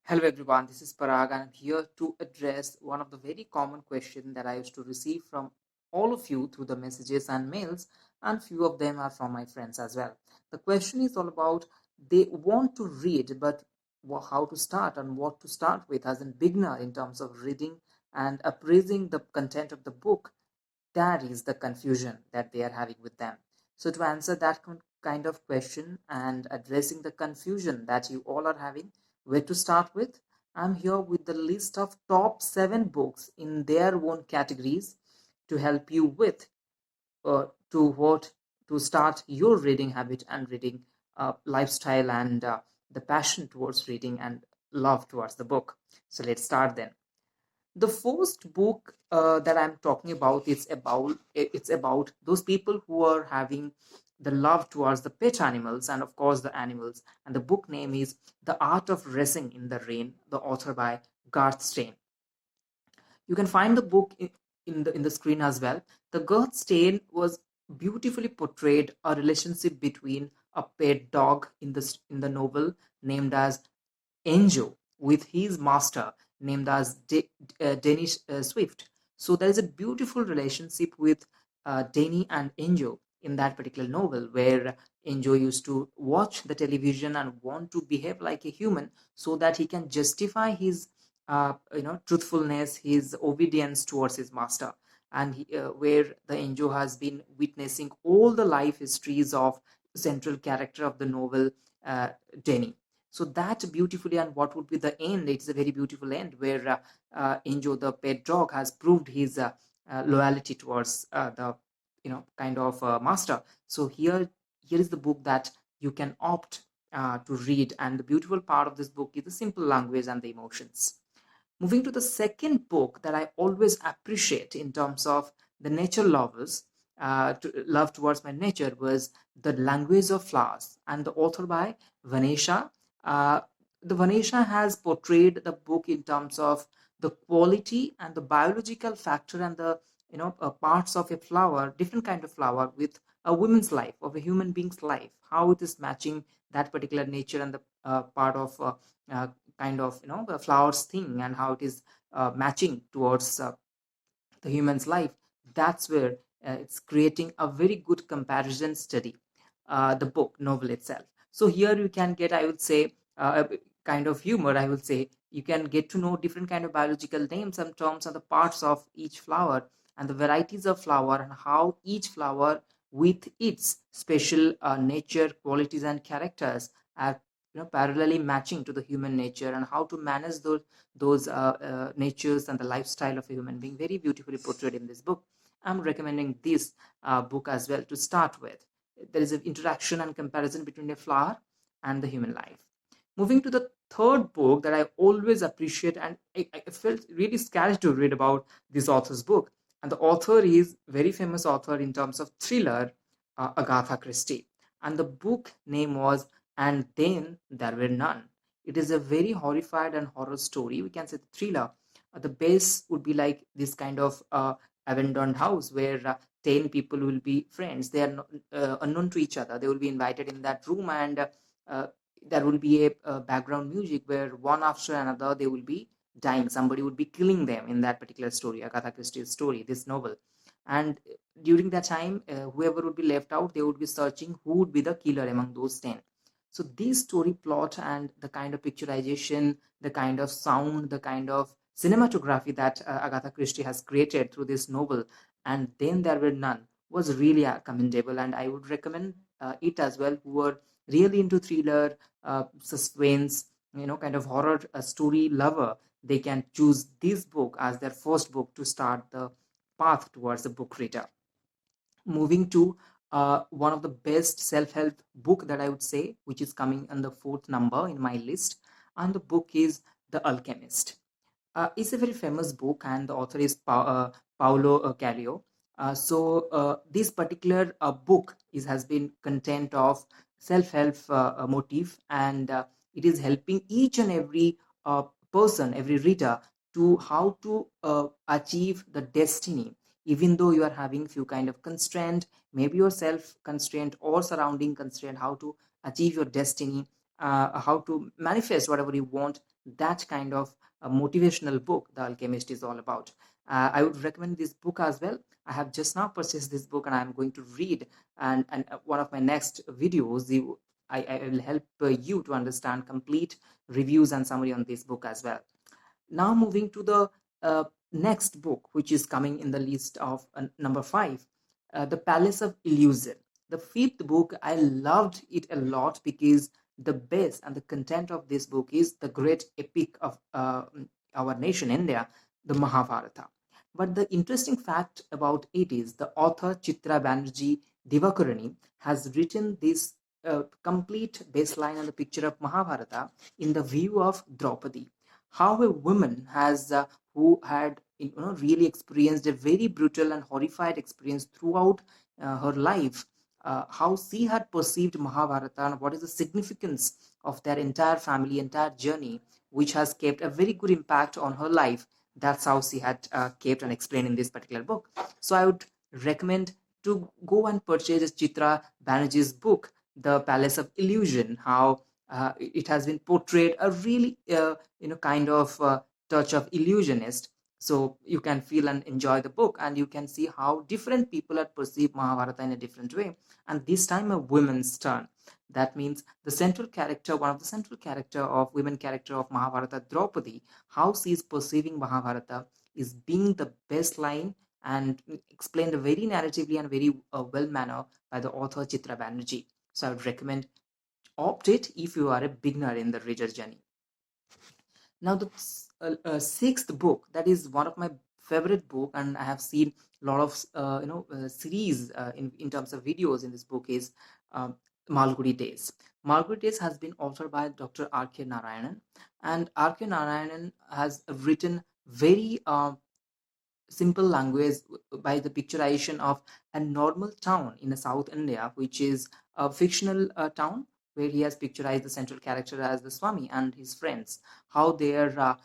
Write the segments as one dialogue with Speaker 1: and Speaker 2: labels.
Speaker 1: Hello everyone, this is Parag and I'm here to address one of the very common questions that I used to receive from all of you through the messages and mails, and few of them are from my friends as well. The question is all about they want to read, but how to start and what to start with as a beginner in terms of reading and appraising the content of the book. That is the confusion that they are having with them. So, to answer that kind of question and addressing the confusion that you all are having, where to start with, I'm here with the list of top 7 books in their own categories to help you with to what to start your reading habit and reading lifestyle and the passion towards reading and love towards the book. So let's start then. The first book that I'm talking about is about those people who are having the love towards the pet animals and of course the animals, and the book name is The Art of Racing in the Rain, the author by Garth Stein. You can find the book in the screen as well. The Garth Stein was beautifully portrayed a relationship between a pet dog in the novel named as Enjo with his master named as Dennis Swift. So there is a beautiful relationship with Denny and Enjo in that particular novel, where Enjo used to watch the television and want to behave like a human so that he can justify his truthfulness, his obedience towards his master. And where the Enjo has been witnessing all the life histories of central character of the novel, Denny. So that beautifully, and what would be the end? It's a very beautiful end where Enjo, the pet dog, has proved his loyalty towards the kind of master. So here is the book that you can opt to read, and the beautiful part of this book is the simple language and the emotions. Moving to the second book that I always appreciate in terms of the nature lovers, love towards my nature, was The Language of Flowers, and the author by Vanesha. Uh, the Vanesha has portrayed the book in terms of the quality and the biological factor and the parts of a flower, different kind of flower, with a woman's life, of a human being's life, how it is matching that particular nature and the part of uh, kind of the flowers thing, and how it is matching towards the human's life. That's where it's creating a very good comparison study, the book novel itself. So here you can get, I would say, a kind of humor, I would say. You can get to know different kind of biological names and terms and the parts of each flower and the varieties of flower, and how each flower with its special nature, qualities and characters are parallelly matching to the human nature, and how to manage those natures and the lifestyle of a human being, very beautifully portrayed in this book. I'm recommending this book as well to start with. There is an interaction and comparison between a flower and the human life. Moving to the third book that I always appreciate, and I felt really scared to read about this author's book. And the author is very famous author in terms of thriller, Agatha Christie. And the book name was And Then There Were None. It is a very horrified and horror story. We can say the thriller. The base would be like this kind of abandoned house where 10 people will be friends. They are not, unknown to each other. They will be invited in that room, and uh, there will be a background music where one after another they will be dying. Somebody would be killing them in that particular story, Agatha Christie's story, this novel. And during that time, whoever would be left out, they would be searching who would be the killer among those 10. So this story plot and the kind of picturization, the kind of sound, the kind of cinematography that Agatha Christie has created through this novel, And Then There Were None, was really commendable, and I would recommend it as well, who are really into thriller, suspense, kind of horror story lover. They can choose this book as their first book to start the path towards the book reader. Moving to one of the best self-help book that I would say, which is coming on the fourth number in my list, and the book is The Alchemist. It's a very famous book, and the author is Paulo Coelho. This particular book has been content of self-help motif, and it is helping each and every person, every reader, to how to achieve the destiny, even though you are having few kind of constraint, maybe your self constraint or surrounding constraint, how to achieve your destiny how to manifest whatever you want. That kind of motivational book The Alchemist is all about. I would recommend this book as well. I have just now purchased this book and I'm going to read. And one of my next videos, I will help you to understand complete reviews and summary on this book as well. Now moving to the next book, which is coming in the list of number 5, The Palace of Illusion. The fifth book, I loved it a lot because the base and the content of this book is the great epic of our nation, India, the Mahabharata. But the interesting fact about it is the author Chitra Banerjee Divakaruni has written this complete baseline and the picture of Mahabharata in the view of Draupadi, how a woman has who had really experienced a very brutal and horrified experience throughout her life, how she had perceived Mahabharata and what is the significance of their entire family, entire journey, which has kept a very good impact on her life. That's how she had kept and explained in this particular book. So I would recommend to go and purchase Chitra Banerjee's book, The Palace of Illusion. How it has been portrayed a really kind of touch of illusionist. So you can feel and enjoy the book, and you can see how different people had perceived Mahabharata in a different way. And this time a woman's turn. That means the central character, one of the central character of women character of Mahabharata, Draupadi, how she is perceiving Mahabharata is being the best line and explained very narratively and very well manner by the author Chitra Banerjee. So I would recommend opt it if you are a beginner in the reader journey. Now the sixth book, that is one of my favorite book, and I have seen a lot of series in terms of videos in this book, is uh, Malgudi Days. Malgudi Days has been authored by Dr. R.K. Narayanan, and R.K. Narayanan has written very simple language by the picturization of a normal town in South India, which is a fictional town, where he has picturized the central character as the Swami and his friends, how they are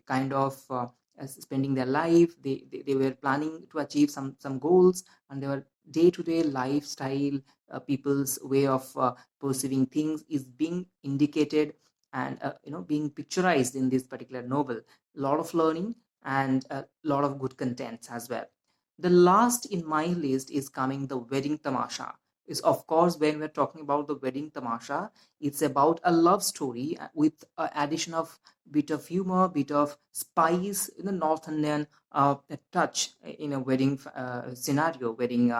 Speaker 1: kind of spending their life. They were planning to achieve some goals, and their day-to-day lifestyle, people's way of perceiving things is being indicated and being picturized in this particular novel. A lot of learning and a lot of good contents as well. The last in my list is coming The Wedding Tamasha. Is of course, when we're talking about The Wedding Tamasha, it's about a love story with addition of bit of humor, bit of spice in the North Indian touch in a wedding scenario, wedding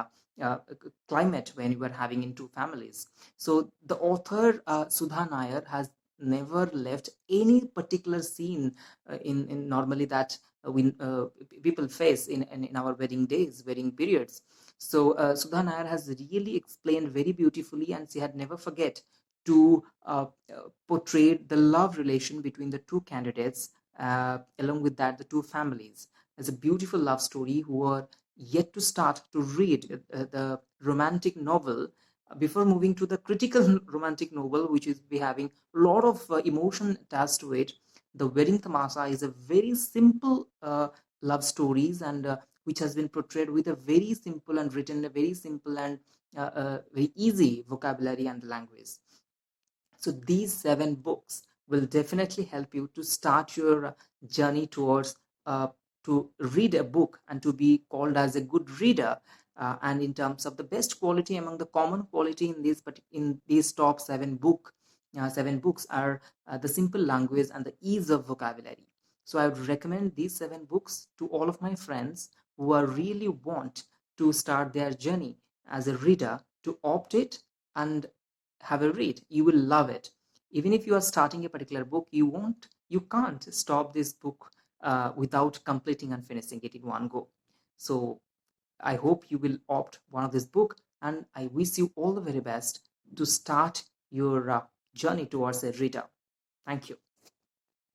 Speaker 1: climate when you are having in two families. So the author Sudha Nair has never left any particular scene in normally that we people face in our wedding days, wedding periods. So Sudha Nair has really explained very beautifully, and she had never forget to portray the love relation between the two candidates, along with that the two families, as a beautiful love story who are yet to start to read the romantic novel before moving to the critical romantic novel, which is be having a lot of emotion attached to it. The Wedding Tamasha is a very simple love stories, and which has been portrayed with a very simple and written a very simple and very easy vocabulary and language. So these 7 books will definitely help you to start your journey towards to read a book and to be called as a good reader. And in terms of the best quality among the common quality in these top 7 books are the simple language and the ease of vocabulary. So I would recommend these 7 books to all of my friends who are really want to start their journey as a reader, to opt it and have a read. You will love it. Even if you are starting a particular book, you can't stop this book without completing and finishing it in one go. So I hope you will opt one of this book, and I wish you all the very best to start your journey towards a reader. Thank you.